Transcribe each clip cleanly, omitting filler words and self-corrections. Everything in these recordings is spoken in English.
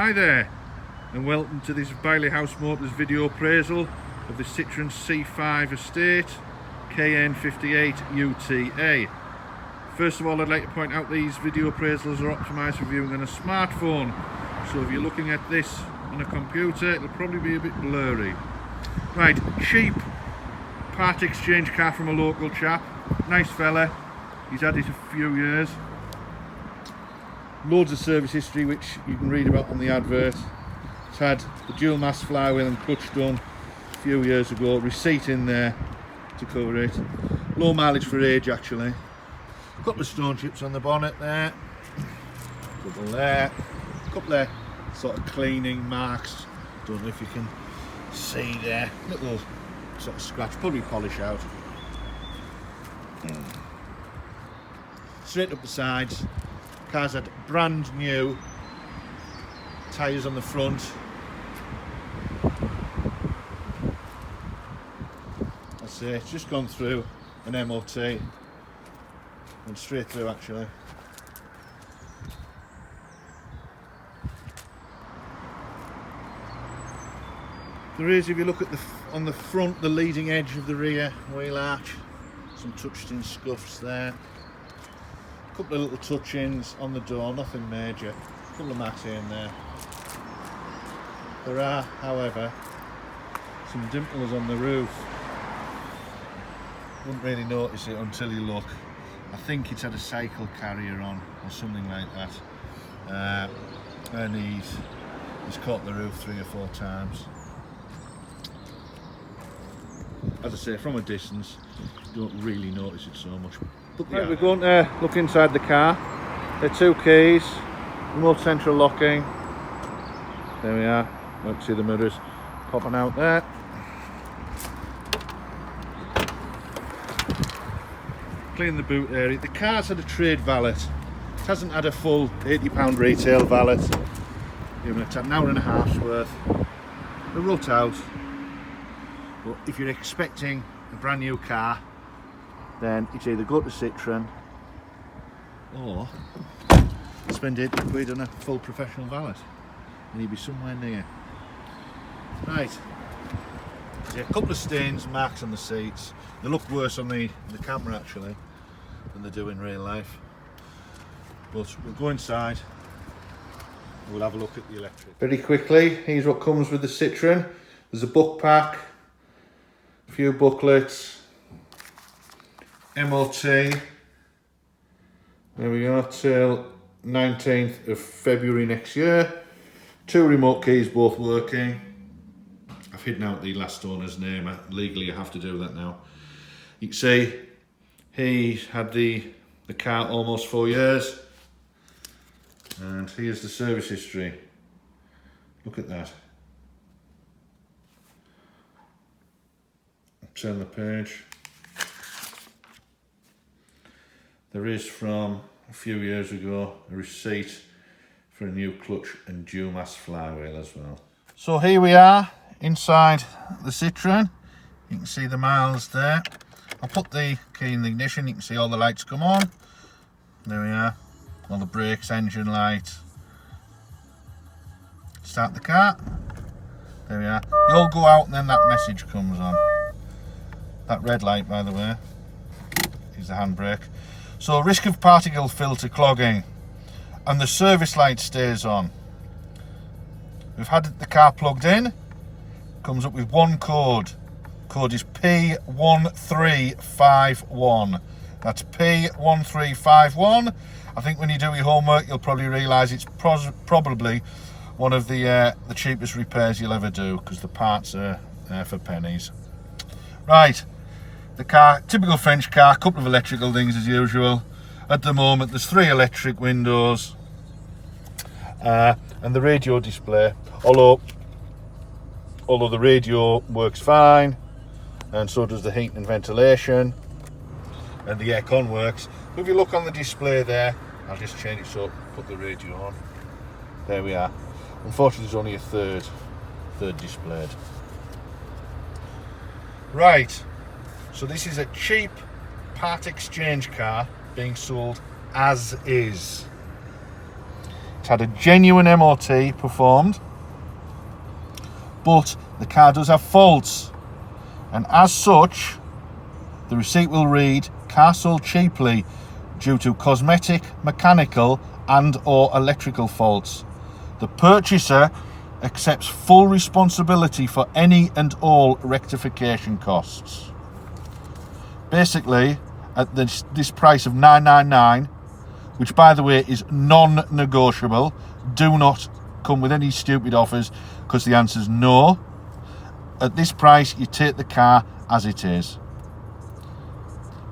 Hi there, and welcome to this Bailey House Motors video appraisal of the Citroen C5 Estate KN58 UTA. First of all, I'd like to point out these video appraisals are optimised for viewing on a smartphone, so if you're looking at this on a computer it'll probably be a bit blurry. Right, cheap part exchange car from a local chap, nice fella, he's had it a few years. Loads of service history which you can read about on the advert. It's had the dual mass flywheel and clutch done a few years ago, receipt in there to cover it. Low mileage for age actually. A couple of stone chips on the bonnet there, a couple there, a couple of sort of cleaning marks, don't know if you can see there, little sort of scratch, probably polish out. Straight up the sides. Car's had brand new tyres on the front. That's it, it's just gone through an MOT. Went straight through actually. There is, if you look at on the front, the leading edge of the rear wheel arch, some touched in scuffs there. Couple of little touch-ins on the door, nothing major. A couple of marks here and there. There are, however, some dimples on the roof. Wouldn't really notice it until you look. I think it's had a cycle carrier on or something like that. And he's caught the roof 3 or 4 times. As I say, from a distance, you don't really notice it so much. Right, we're going to look inside the car. There are 2 keys, remote central locking. There we are. You can see the mirrors popping out there. Clean the boot area. The car's had a trade valet. It hasn't had a full £80 retail valet. Even it's had an hour and a half's worth. The rut out. But if you're expecting a brand new car, then it's either go to Citroen or spend £80 on a full professional valet and you'll be somewhere near. Right, there's a couple of stains, marks on the seats. They look worse on the camera actually than they do in real life. But we'll go inside and we'll have a look at the electric. Very quickly, here's what comes with the Citroen. There's a book pack, a few booklets, MOT, there we are, till 19th of February next year. 2 remote keys, both working. I've hidden out the last owner's name, legally I have to do that now. You can see he's had the car almost 4 years, and here's the service history. Look at that. Turn the page. There is, from a few years ago, a receipt for a new clutch and dual mass flywheel as well. So here we are inside the Citroen. You can see the miles there. I'll put the key in the ignition, you can see all the lights come on. There we are, all the brakes, engine light. Start the car. There we are. You all go out and then that message comes on. That red light, by the way, is the handbrake. So risk of particle filter clogging, and the service light stays on. We've had the car plugged in, comes up with one code. Code is P1351. That's P1351. I think when you do your homework you'll probably realise it's probably one of the cheapest repairs you'll ever do, because the parts are for pennies. Right. The car, typical French car, couple of electrical things as usual. At the moment there's 3 electric windows and the radio display, although the radio works fine, and so does the heat and ventilation, and the aircon works. But if you look on the display there, I'll just change it so put the radio on. There we are. Unfortunately there's only a third displayed. Right. So this is a cheap part exchange car being sold as is. It had a genuine MOT performed, but the car does have faults, and as such the receipt will read car sold cheaply due to cosmetic, mechanical and or electrical faults. The purchaser accepts full responsibility for any and all rectification costs. Basically, at this price of $999, which by the way is non-negotiable, do not come with any stupid offers, because the answer is no. At this price you take the car as it is.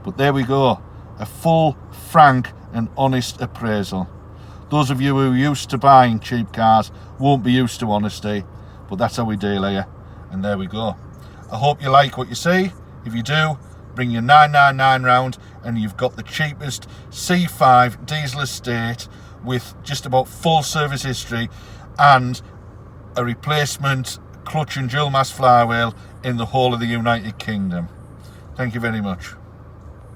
But there we go, a full, frank and honest appraisal. Those of you who are used to buying cheap cars won't be used to honesty, but that's how we deal here. And there we go. I hope you like what you see. If you do, bring your 999 round and you've got the cheapest C5 diesel estate with just about full service history and a replacement clutch and dual mass flywheel in the whole of the United Kingdom. Thank you very much.